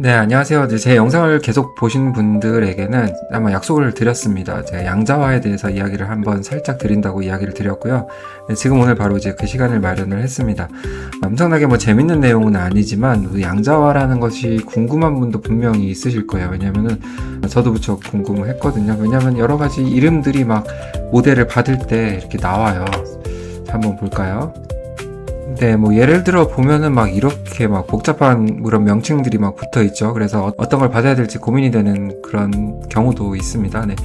네, 안녕하세요. 이제 제 영상을 계속 보신 분들에게는 아마 약속을 드렸습니다. 제가 양자화에 대해서 이야기를 한번 살짝 드린다고 이야기를 드렸고요. 네, 지금 오늘 바로 이제 그 시간을 마련을 했습니다. 엄청나게 뭐 재밌는 내용은 아니지만 양자화라는 것이 궁금한 분도 분명히 있으실 거예요. 왜냐면은 저도 무척 궁금했거든요. 왜냐면 여러 가지 이름들이 막 모델을 받을 때 이렇게 나와요. 자, 한번 볼까요? 네, 뭐 예를 들어 보면은 막 이렇게 막 복잡한 그런 명칭들이 막 붙어 있죠. 그래서 어떤 걸 받아야 될지 고민이 되는 그런 경우도 있습니다. 네.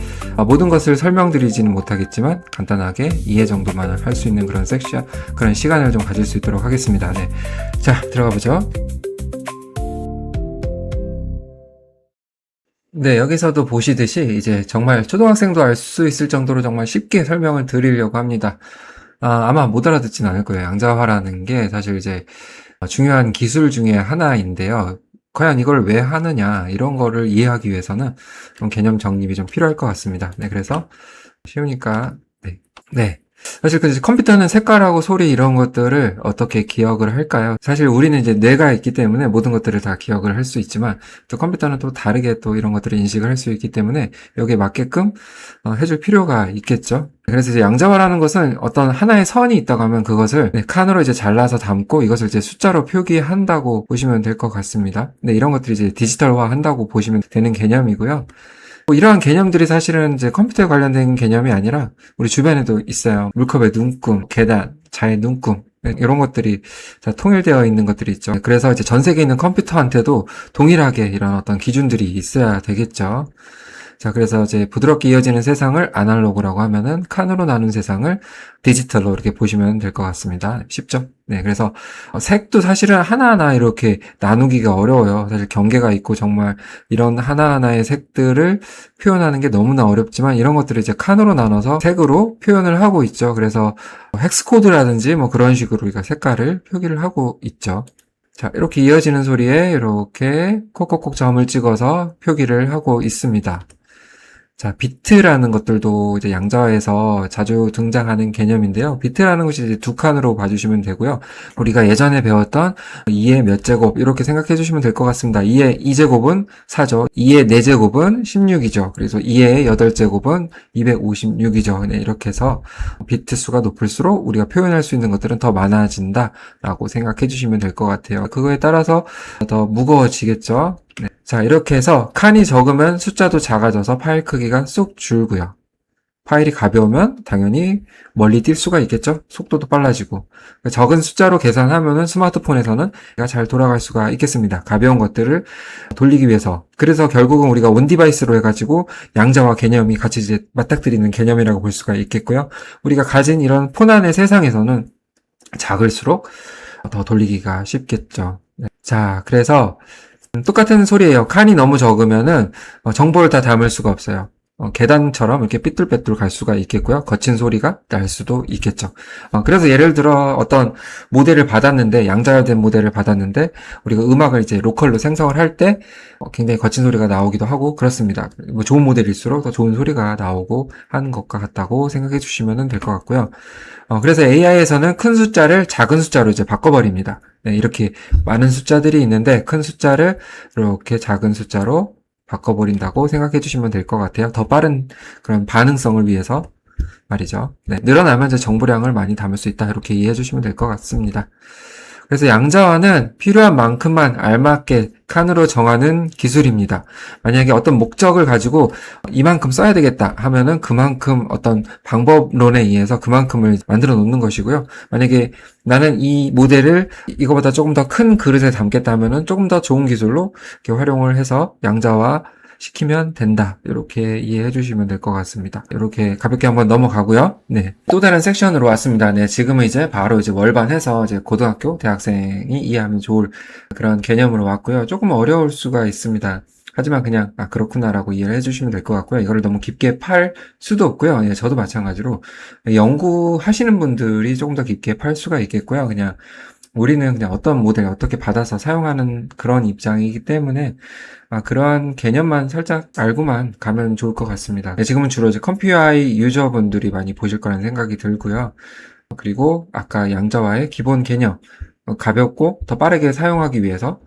모든 것을 설명드리지는 못하겠지만 간단하게 이해 정도만 할 수 있는 그런 섹션, 그런 시간을 좀 가질 수 있도록 하겠습니다. 네. 자, 들어가 보죠. 네, 여기서도 보시듯이 이제 정말 초등학생도 알 수 있을 정도로 정말 쉽게 설명을 드리려고 합니다. 아마 못 알아듣진 않을 거예요. 양자화라는 게 사실 이제 중요한 기술 중에 하나인데요. 과연 이걸 왜 하느냐, 이런 거를 이해하기 위해서는 좀 개념 정립이 좀 필요할 것 같습니다. 네, 그래서 쉬우니까, 네. 네. 사실 그 컴퓨터는 색깔하고 소리 이런 것들을 어떻게 기억을 할까요? 사실 우리는 이제 뇌가 있기 때문에 모든 것들을 다 기억을 할 수 있지만 또 컴퓨터는 또 다르게 또 이런 것들을 인식을 할 수 있기 때문에 여기에 맞게끔 해줄 필요가 있겠죠. 그래서 이제 양자화라는 것은 어떤 하나의 선이 있다고 하면 그것을 칸으로 이제 잘라서 담고 이것을 이제 숫자로 표기한다고 보시면 될 것 같습니다. 네, 이런 것들이 이제 디지털화 한다고 보시면 되는 개념이고요. 뭐 이러한 개념들이 사실은 이제 컴퓨터에 관련된 개념이 아니라 우리 주변에도 있어요. 물컵의 눈금, 계단, 자의 눈금, 이런 것들이 다 통일되어 있는 것들이 있죠. 그래서 이제 전 세계에 있는 컴퓨터한테도 동일하게 이런 어떤 기준들이 있어야 되겠죠. 자, 그래서 이제 부드럽게 이어지는 세상을 아날로그라고 하면은 칸으로 나눈 세상을 디지털로 이렇게 보시면 될 것 같습니다. 쉽죠? 네, 그래서 색도 사실은 하나하나 이렇게 나누기가 어려워요. 사실 경계가 있고 정말 이런 하나하나의 색들을 표현하는 게 너무나 어렵지만 이런 것들을 이제 칸으로 나눠서 색으로 표현을 하고 있죠. 그래서 헥스코드라든지 뭐 그런 식으로 우리가 색깔을 표기를 하고 있죠. 자, 이렇게 이어지는 소리에 이렇게 콕콕콕 점을 찍어서 표기를 하고 있습니다. 자, 비트라는 것들도 이제 양자화에서 자주 등장하는 개념인데요. 비트라는 것이 이제 두 칸으로 봐주시면 되고요. 우리가 예전에 배웠던 2의 몇 제곱 이렇게 생각해 주시면 될 것 같습니다. 2의 2제곱은 4죠. 2의 4제곱은 16이죠. 그래서 2의 8제곱은 256이죠. 네, 이렇게 해서 비트 수가 높을수록 우리가 표현할 수 있는 것들은 더 많아진다라고 생각해 주시면 될 것 같아요. 그거에 따라서 더 무거워지겠죠. 네. 자, 이렇게 해서 칸이 적으면 숫자도 작아져서 파일 크기가 쏙 줄고요. 파일이 가벼우면 당연히 멀리 뛸 수가 있겠죠? 속도도 빨라지고. 적은 숫자로 계산하면은 스마트폰에서는 잘 돌아갈 수가 있겠습니다. 가벼운 것들을 돌리기 위해서. 그래서 결국은 우리가 온 디바이스로 해가지고 양자화 개념이 같이 이제 맞닥뜨리는 개념이라고 볼 수가 있겠고요. 우리가 가진 이런 폰안의 세상에서는 작을수록 더 돌리기가 쉽겠죠. 네. 자, 그래서 똑같은 소리예요. 칸이 너무 적으면은 정보를 다 담을 수가 없어요. 계단처럼 이렇게 삐뚤빼뚤 갈 수가 있겠고요. 거친 소리가 날 수도 있겠죠. 그래서 예를 들어 어떤 모델을 받았는데, 양자화된 모델을 받았는데 우리가 음악을 이제 로컬로 생성을 할 때 굉장히 거친 소리가 나오기도 하고 그렇습니다. 뭐 좋은 모델일수록 더 좋은 소리가 나오고 하는 것과 같다고 생각해 주시면 될 것 같고요. 그래서 AI에서는 큰 숫자를 작은 숫자로 이제 바꿔버립니다. 네, 이렇게 많은 숫자들이 있는데 큰 숫자를 이렇게 작은 숫자로 바꿔버린다고 생각해 주시면 될 것 같아요. 더 빠른 그런 반응성을 위해서 말이죠. 네, 늘어나면 이제 정보량을 많이 담을 수 있다. 이렇게 이해해 주시면 될 것 같습니다. 그래서 양자화는 필요한 만큼만 알맞게 칸으로 정하는 기술입니다. 만약에 어떤 목적을 가지고 이만큼 써야 되겠다 하면은 그만큼 어떤 방법론에 의해서 그만큼을 만들어 놓는 것이고요. 만약에 나는 이 모델을 이거보다 조금 더 큰 그릇에 담겠다 하면은 조금 더 좋은 기술로 이렇게 활용을 해서 양자화 시키면 된다. 이렇게 이해해 주시면 될 것 같습니다. 이렇게 가볍게 한번 넘어가고요. 네. 또 다른 섹션으로 왔습니다. 네. 지금은 이제 바로 이제 월반해서 이제 고등학교, 대학생이 이해하면 좋을 그런 개념으로 왔고요. 조금 어려울 수가 있습니다. 하지만 그냥, 그렇구나라고 이해를 해주시면 될 것 같고요. 이거를 너무 깊게 팔 수도 없고요. 예, 저도 마찬가지로 연구하시는 분들이 조금 더 깊게 팔 수가 있겠고요. 그냥 우리는 그냥 어떤 모델 어떻게 받아서 사용하는 그런 입장이기 때문에 그러한 개념만 살짝 알고만 가면 좋을 것 같습니다. 네, 지금은 주로 이제 컴퓨아이 유저분들이 많이 보실 거라는 생각이 들고요. 그리고 아까 양자화의 기본 개념, 가볍고 더 빠르게 사용하기 위해서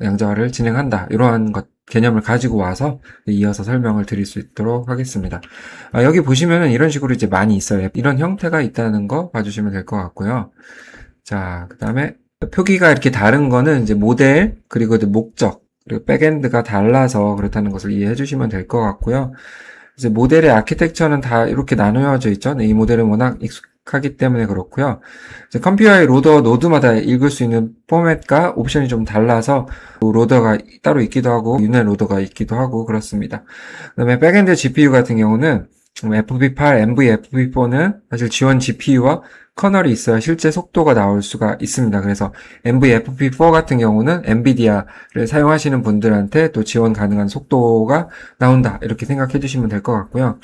양자화를 진행한다. 이러한 개념을 가지고 와서 이어서 설명을 드릴 수 있도록 하겠습니다. 여기 보시면은 이런 식으로 이제 많이 있어요. 이런 형태가 있다는 거 봐주시면 될 것 같고요. 자, 그 다음에 표기가 이렇게 다른 거는 이제 모델, 그리고 이제 목적, 그리고 백엔드가 달라서 그렇다는 것을 이해해 주시면 될 것 같고요. 이제 모델의 아키텍처는 다 이렇게 나누어져 있죠. 이 모델은 워낙 익숙하기 때문에 그렇고요. 이제 컴퓨터의 로더 노드마다 읽을 수 있는 포맷과 옵션이 좀 달라서 로더가 따로 있기도 하고 유닛 로더가 있기도 하고 그렇습니다. 그다음에 백엔드 GPU 같은 경우는 FP8, NVFP4는 사실 지원 GPU와 커널이 있어야 실제 속도가 나올 수가 있습니다. 그래서 NVFP4 같은 경우는 엔비디아를 사용하시는 분들한테 또 지원 가능한 속도가 나온다. 이렇게 생각해 주시면 될 것 같고요.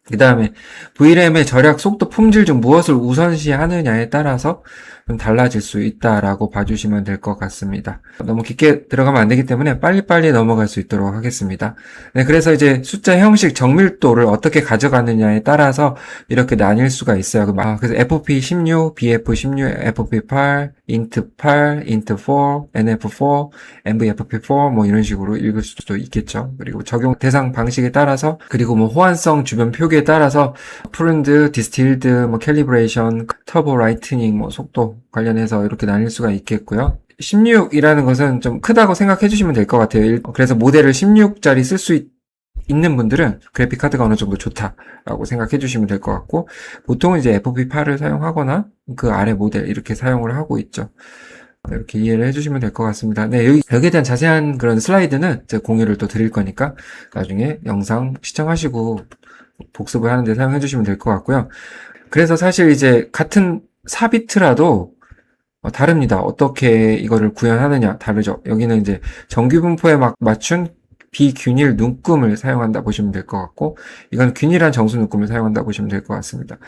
그 다음에 VRAM의 절약, 속도, 품질 중 무엇을 우선시하느냐에 따라서 좀 달라질 수 있다라고 봐주시면 될 것 같습니다. 너무 깊게 들어가면 안 되기 때문에 빨리빨리 넘어갈 수 있도록 하겠습니다. 네, 그래서 이제 숫자 형식, 정밀도를 어떻게 가져가느냐에 따라서 이렇게 나뉠 수가 있어요. 그래서 FP16, BF16, FP8, int8, int4, NF4, NVFP4 뭐 이런 식으로 읽을 수도 있겠죠. 그리고 적용 대상 방식에 따라서 그리고 뭐 호환성 주변 표기에 따라서 프룬드, 디스틸드, 뭐 캘리브레이션, 터보 라이트닝, 뭐 속도 관련해서 이렇게 나뉠 수가 있겠고요. 16이라는 것은 좀 크다고 생각해 주시면 될 것 같아요. 그래서 모델을 16짜리 쓸 수 있는 분들은 그래픽 카드가 어느 정도 좋다라고 생각해 주시면 될 것 같고, 보통은 이제 FP8을 사용하거나 그 아래 모델 이렇게 사용을 하고 있죠. 이렇게 이해를 해주시면 될 것 같습니다. 네, 여기에 대한 자세한 그런 슬라이드는 제가 공유를 또 드릴 거니까 나중에 영상 시청하시고 복습을 하는데 사용해 주시면 될 것 같고요. 그래서 사실 이제 같은 4비트라도 다릅니다. 어떻게 이거를 구현하느냐 다르죠. 여기는 이제 정규 분포에 맞춘 비균일 눈금을 사용한다 보시면 될 것 같고, 이건 균일한 정수 눈금을 사용한다 보시면 될 것 같습니다.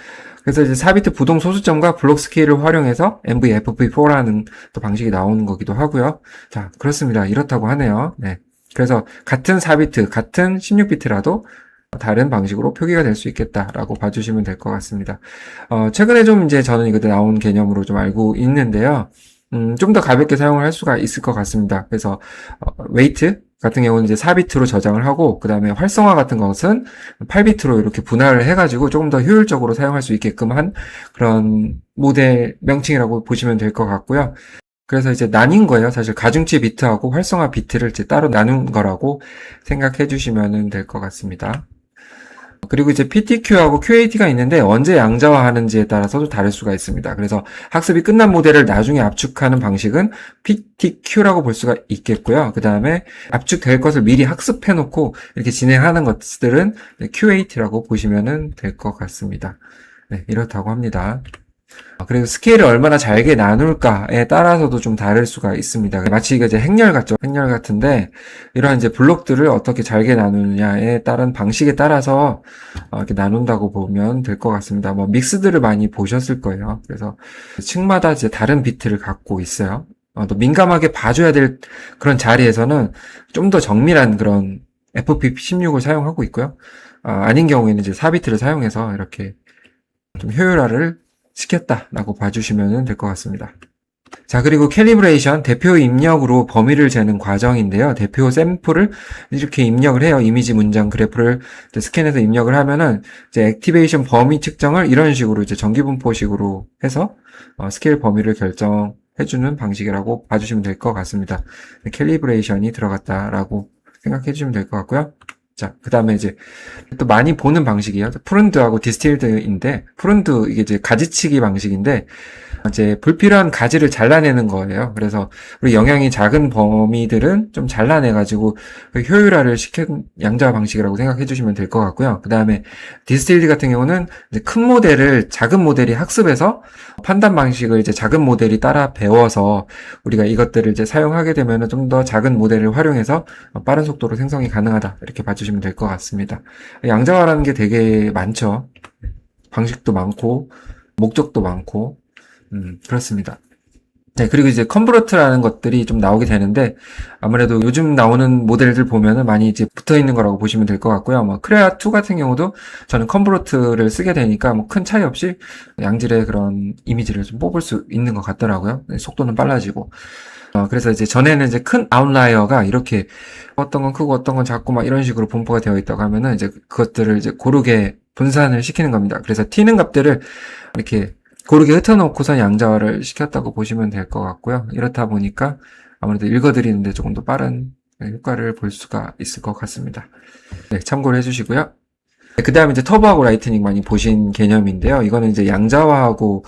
그래서 이제 4비트 부동 소수점과 블록 스케일을 활용해서 NVFP4라는 또 방식이 나오는 거기도 하고요. 자, 그렇습니다. 이렇다고 하네요. 네. 그래서 같은 4비트, 같은 16비트라도 다른 방식으로 표기가 될 수 있겠다라고 봐주시면 될 것 같습니다. 최근에 좀 이제 저는 이거 나온 개념으로 좀 알고 있는데요. 좀 더 가볍게 사용을 할 수가 있을 것 같습니다. 그래서, 웨이트 같은 경우는 이제 4비트로 저장을 하고, 그 다음에 활성화 같은 것은 8비트로 이렇게 분할을 해가지고 조금 더 효율적으로 사용할 수 있게끔 한 그런 모델 명칭이라고 보시면 될 것 같고요. 그래서 이제 나뉜 거예요. 사실 가중치 비트하고 활성화 비트를 이제 따로 나눈 거라고 생각해 주시면 될 것 같습니다. 그리고 이제 PTQ하고 QAT가 있는데 언제 양자화하는지에 따라서도 다를 수가 있습니다. 그래서 학습이 끝난 모델을 나중에 압축하는 방식은 PTQ라고 볼 수가 있겠고요. 그 다음에 압축될 것을 미리 학습해놓고 이렇게 진행하는 것들은 QAT라고 보시면 될 것 같습니다. 네, 이렇다고 합니다. 그리고 스케일을 얼마나 잘게 나눌까에 따라서도 좀 다를 수가 있습니다. 마치 이게 이제 행렬 같죠? 행렬 같은데, 이런 이제 블록들을 어떻게 잘게 나누느냐에 따른 방식에 따라서 이렇게 나눈다고 보면 될 것 같습니다. 뭐 믹스들을 많이 보셨을 거예요. 그래서 층마다 이제 다른 비트를 갖고 있어요. 또 민감하게 봐줘야 될 그런 자리에서는 좀 더 정밀한 그런 FP16을 사용하고 있고요. 아닌 경우에는 이제 4비트를 사용해서 이렇게 좀 효율화를 시켰다라고 봐주시면 될 것 같습니다. 자, 그리고 캘리브레이션, 대표 입력으로 범위를 재는 과정인데요. 대표 샘플을 이렇게 입력을 해요. 이미지 문장 그래프를 스캔해서 입력을 하면은 이제 액티베이션 범위 측정을 이런 식으로 이제 정기분포식으로 해서 스케일 범위를 결정해주는 방식이라고 봐주시면 될 것 같습니다. 캘리브레이션이 들어갔다라고 생각해 주시면 될 것 같고요. 자, 그 다음에 이제 또 많이 보는 방식이에요. 프룬드하고 디스틸드인데, 프룬드 이게 이제 가지치기 방식인데, 이제 불필요한 가지를 잘라내는 거예요. 그래서 우리 영향이 작은 범위들은 좀 잘라내가지고 효율화를 시킨 양자 방식이라고 생각해 주시면 될 것 같고요. 그 다음에 디스틸드 같은 경우는 이제 큰 모델을 작은 모델이 학습해서 판단 방식을 이제 작은 모델이 따라 배워서 우리가 이것들을 이제 사용하게 되면 좀 더 작은 모델을 활용해서 빠른 속도로 생성이 가능하다. 이렇게 봐주시면 될 것 같습니다. 양자화라는 게 되게 많죠. 방식도 많고, 목적도 많고, 그렇습니다. 네, 그리고 이제 컨버터라는 것들이 좀 나오게 되는데, 아무래도 요즘 나오는 모델들 보면은 많이 이제 붙어 있는 거라고 보시면 될 것 같고요. 뭐, 크레아2 같은 경우도 저는 컨버터를 쓰게 되니까 뭐 큰 차이 없이 양질의 그런 이미지를 좀 뽑을 수 있는 것 같더라고요. 네, 속도는 빨라지고. 그래서 이제 전에는 이제 큰 아웃라이어가 이렇게 어떤 건 크고 어떤 건 작고 막 이런 식으로 분포가 되어 있다고 하면은 이제 그것들을 이제 고르게 분산을 시키는 겁니다. 그래서 튀는 값들을 이렇게 고르게 흩어놓고선 양자화를 시켰다고 보시면 될 것 같고요. 이렇다 보니까 아무래도 읽어드리는데 조금 더 빠른 효과를 볼 수가 있을 것 같습니다. 네, 참고를 해주시고요. 그 다음에 이제 터보하고 라이트닝 많이 보신 개념인데요. 이거는 이제 양자화하고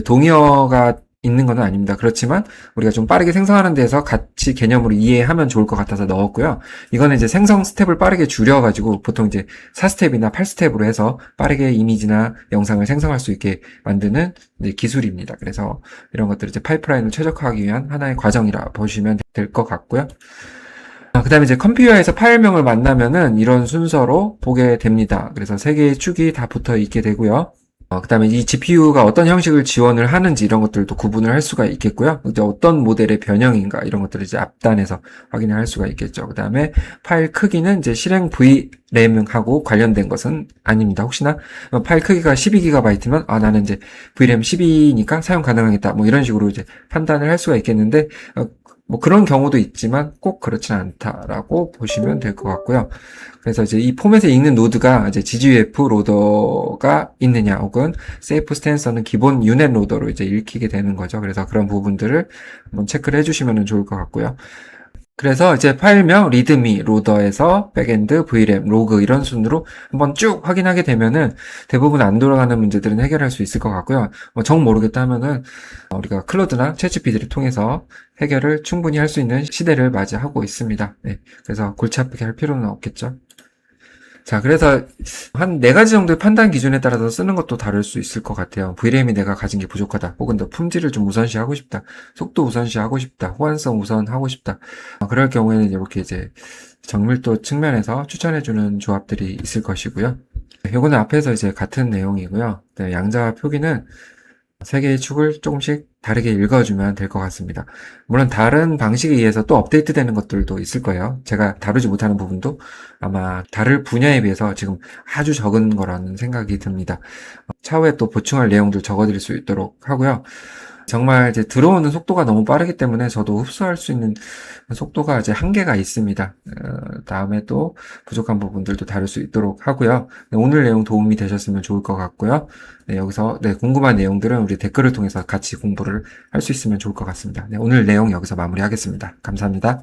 동의어가 있는 건 아닙니다. 그렇지만 우리가 좀 빠르게 생성하는 데서 같이 개념으로 이해하면 좋을 것 같아서 넣었고요. 이거는 이제 생성 스텝을 빠르게 줄여가지고 보통 이제 4스텝이나 8스텝으로 해서 빠르게 이미지나 영상을 생성할 수 있게 만드는 이제 기술입니다. 그래서 이런 것들을 이제 파이프라인을 최적화하기 위한 하나의 과정이라 보시면 될 것 같고요. 그 다음에 이제 컴퓨터에서 파일명을 만나면은 이런 순서로 보게 됩니다. 그래서 세 개의 축이 다 붙어 있게 되고요. 그 다음에 이 GPU가 어떤 형식을 지원을 하는지 이런 것들도 구분을 할 수가 있겠고요. 이제 어떤 모델의 변형인가 이런 것들을 이제 앞단에서 확인을 할 수가 있겠죠. 그 다음에 파일 크기는 이제 실행 VRAM하고 관련된 것은 아닙니다. 혹시나 파일 크기가 12GB면 나는 이제 VRAM 12니까 사용 가능하겠다. 뭐 이런 식으로 이제 판단을 할 수가 있겠는데 뭐 그런 경우도 있지만 꼭 그렇지는 않다라고 보시면 될 것 같고요. 그래서 이제 이 포맷에 읽는 노드가 이제 GGUF 로더가 있느냐 혹은 세이프 스탠서는 기본 유넷 로더로 이제 읽히게 되는 거죠. 그래서 그런 부분들을 한번 체크를 해주시면 좋을 것 같고요. 그래서 이제 파일명 리드미 로더에서 백엔드 VRAM 로그 이런 순으로 한번 쭉 확인하게 되면은 대부분 안 돌아가는 문제들은 해결할 수 있을 것 같고요. 정 모르겠다 하면은 우리가 클로드나 챗GPT를 통해서 해결을 충분히 할 수 있는 시대를 맞이하고 있습니다. 네, 그래서 골치 아프게 할 필요는 없겠죠. 자, 그래서 한 4가지 정도의 판단 기준에 따라서 쓰는 것도 다를 수 있을 것 같아요. VRAM이 내가 가진 게 부족하다. 혹은 더 품질을 좀 우선시하고 싶다. 속도 우선시하고 싶다. 호환성 우선하고 싶다. 그럴 경우에는 이렇게 이제 정밀도 측면에서 추천해주는 조합들이 있을 것이고요. 요거는 앞에서 이제 같은 내용이고요. 양자화 표기는 세 개의 축을 조금씩 다르게 읽어주면 될 것 같습니다. 물론 다른 방식에 의해서 또 업데이트 되는 것들도 있을 거예요. 제가 다루지 못하는 부분도 아마 다를 분야에 비해서 지금 아주 적은 거라는 생각이 듭니다. 차후에 또 보충할 내용들 적어드릴 수 있도록 하고요. 정말 이제 들어오는 속도가 너무 빠르기 때문에 저도 흡수할 수 있는 속도가 이제 한계가 있습니다. 다음에 또 부족한 부분들도 다룰 수 있도록 하고요. 네, 오늘 내용 도움이 되셨으면 좋을 것 같고요. 네, 여기서 궁금한 내용들은 우리 댓글을 통해서 같이 공부를 할 수 있으면 좋을 것 같습니다. 네, 오늘 내용 여기서 마무리하겠습니다. 감사합니다.